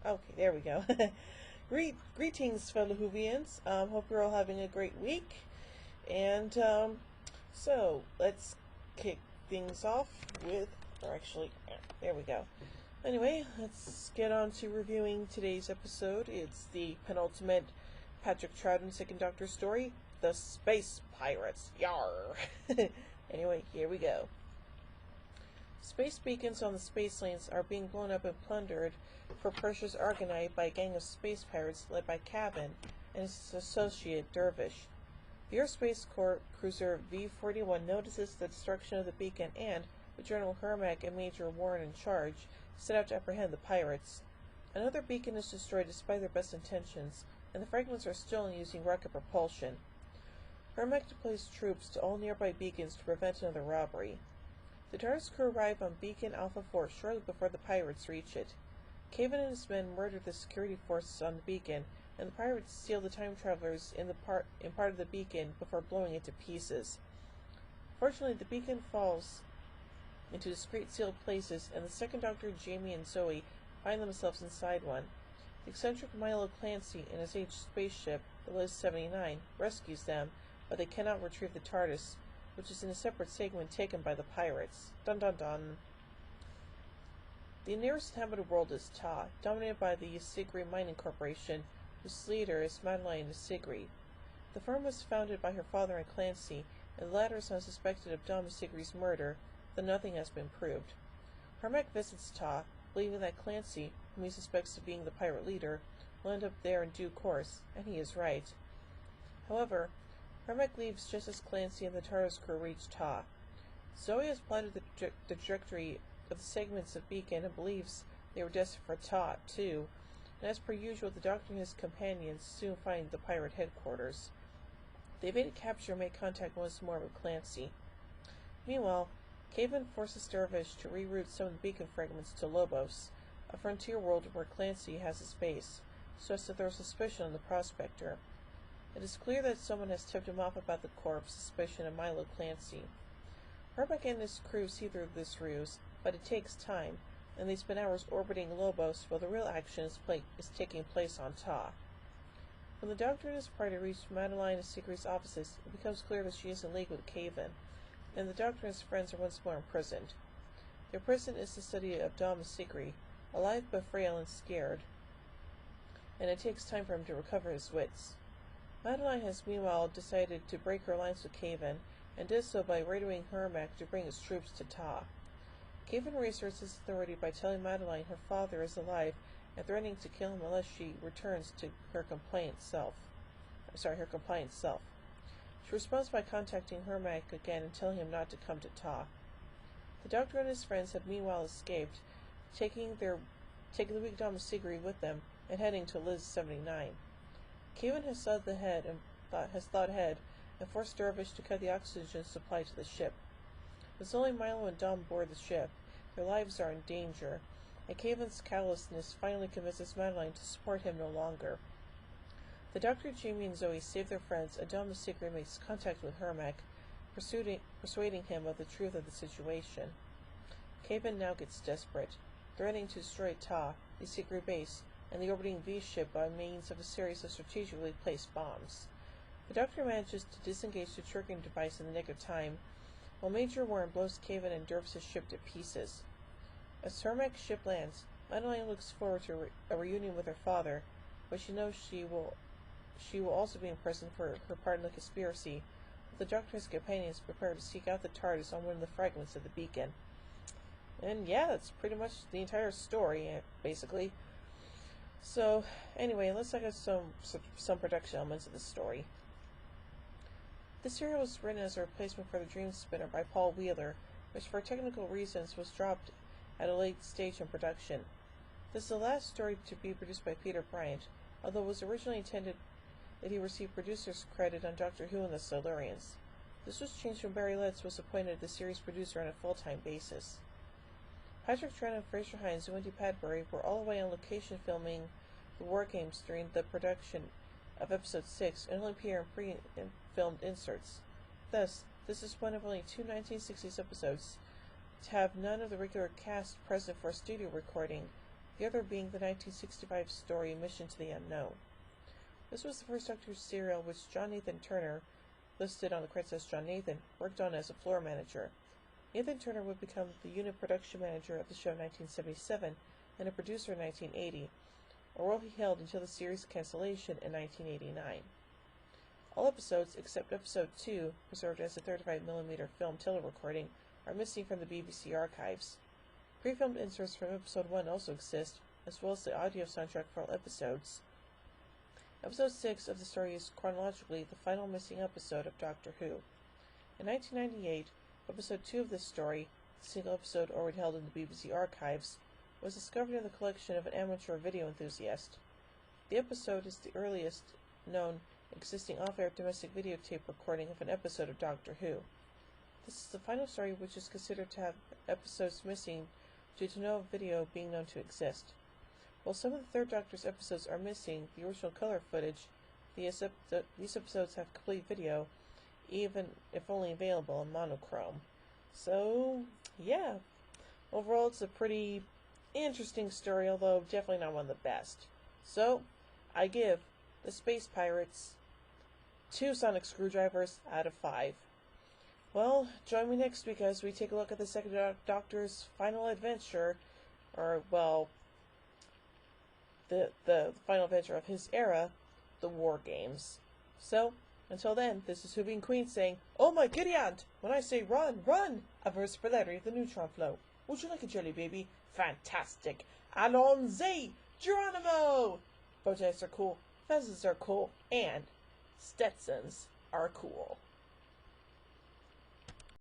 Okay, there we go. Greetings, fellow Whovians. Hope you're all having a great week. And so let's kick things off with, or actually, there we go. Anyway, let's get on to reviewing today's episode. It's the penultimate Patrick Troughton Second Doctor story, The Space Pirates. Yar! Anyway, here we go. Space beacons on the space lanes are being blown up and plundered for precious argonite by a gang of space pirates led by Cavan and his associate Dervish. The Earth Space Corps cruiser V-41 notices the destruction of the beacon and, with General Hermack and Major Warren in charge, set out to apprehend the pirates. Another beacon is destroyed despite their best intentions, and the fragments are still in using rocket propulsion. Hermack deploys troops to all nearby beacons to prevent another robbery. The TARDIS crew arrive on Beacon Alpha 4 shortly before the pirates reach it. Cavan and his men murder the security forces on the beacon, and the pirates steal the time travelers in part of the beacon before blowing it to pieces. Fortunately, the beacon falls into discreet sealed places, and the Second Doctor, Jamie, and Zoe find themselves inside one. The eccentric Milo Clancy in his aged spaceship, the Liz 79, rescues them, but they cannot retrieve the TARDIS, which is in a separate segment taken by the pirates. Dun dun dun. The nearest inhabited world is Ta, dominated by the Isigri Mining Corporation, whose leader is Madeline Isigri. The firm was founded by her father and Clancy, and the latter is now suspected of Dom Isigri's murder, though nothing has been proved. Hermack visits Ta, believing that Clancy, whom he suspects of being the pirate leader, will end up there in due course, and he is right. However, Hermack leaves just as Clancy and the TARDIS crew reach Ta. Zoe has plotted the trajectory of the segments of Beacon and believes they were destined for Ta, too, and as per usual, the Doctor and his companions soon find the pirate headquarters. The evaded capture make contact once more with Clancy. Meanwhile, Cavan forces Dervish to reroute some of the beacon fragments to Lobos, a frontier world where Clancy has his base, so as to throw suspicion on the prospector. It is clear that someone has tipped him off about the Corps' suspicion of Milo Clancy. Hermack and his crew see through this ruse, but it takes time, and they spend hours orbiting Lobos while the real action is taking place on Ta. When the Doctor and his party reach Madeline Isigri's offices, it becomes clear that she is in league with Cavan, and the Doctor and his friends are once more imprisoned. Their prison is the study of Dom Isigri, alive but frail and scared, and it takes time for him to recover his wits. Madeline has meanwhile decided to break her alliance with Cavan, and does so by radioing Hermack to bring his troops to Ta. Cavan reasserts his authority by telling Madeline her father is alive and threatening to kill him unless she returns to her compliant self. She responds by contacting Hermack again and telling him not to come to Ta. The Doctor and his friends have meanwhile escaped, taking the weak Dom Isigri with them and heading to Liz 79. Cavan has thought ahead and forced Dervish to cut the oxygen supply to the ship. With only Milo and Dom aboard the ship, their lives are in danger, and Cavan's callousness finally convinces Madeline to support him no longer. The Doctor, Jamie, and Zoe save their friends, and Dom Isigri makes contact with Hermack, persuading him of the truth of the situation. Cavan now gets desperate, threatening to destroy Ta, the Isigri base, and the orbiting V-ship by means of a series of strategically placed bombs. The Doctor manages to disengage the triggering device in the nick of time, while Major Warren blows Cavan and Dervish's ship to pieces. As Hermack's ship lands, Madeline looks forward to a reunion with her father, but she knows she will also be imprisoned for her part in the conspiracy, while the Doctor and his companions prepare to seek out the TARDIS on one of the fragments of the beacon. And yeah, that's pretty much the entire story, basically. So, anyway, let's look at some production elements of the story. This serial was written as a replacement for The Dream Spinner by Paul Wheeler, which for technical reasons was dropped at a late stage in production. This is the last story to be produced by Peter Bryant, although it was originally intended that he receive producer's credit on Doctor Who and the Silurians. This was changed when Barry Letts was appointed the series producer on a full-time basis. Patrick Troughton, Fraser Hines, and Wendy Padbury were all away on location filming the War Games during the production of Episode 6 and only appear in pre-filmed inserts. Thus, this is one of only two 1960s episodes to have none of the regular cast present for a studio recording, the other being the 1965 story Mission to the Unknown. This was the first Doctor Who serial which John Nathan Turner, listed on the credits as John Nathan, worked on as a floor manager. Nathan Turner would become the unit production manager of the show in 1977 and a producer in 1980, a role he held until the series' cancellation in 1989. All episodes, except episode 2, preserved as a 35mm film telerecording, are missing from the BBC archives. Pre-filmed inserts from episode 1 also exist, as well as the audio soundtrack for all episodes. Episode 6 of the story is chronologically the final missing episode of Doctor Who. In 1998, episode 2 of this story, the single episode already held in the BBC archives, was discovered in the collection of an amateur video enthusiast. The episode is the earliest known existing off-air domestic videotape recording of an episode of Doctor Who. This is the final story which is considered to have episodes missing due to no video being known to exist. While some of the Third Doctor's episodes are missing the original color footage, these episodes have complete video, even if only available in monochrome. So, yeah. Overall, it's a pretty interesting story, although definitely not one of the best. So, I give the Space Pirates 2 sonic screwdrivers out of 5. Well, join me next week as we take a look at the Second Doctor's final adventure, or, well, the final adventure of his era, the War Games. So, until then, this is Whovian Queen saying, "Oh my giddy aunt! When I say run, run! A verse for Larry of the neutron flow. Would you like a jelly baby? Fantastic! Allons-y! Geronimo!" Bow ties are cool, fezzes are cool, and Stetsons are cool.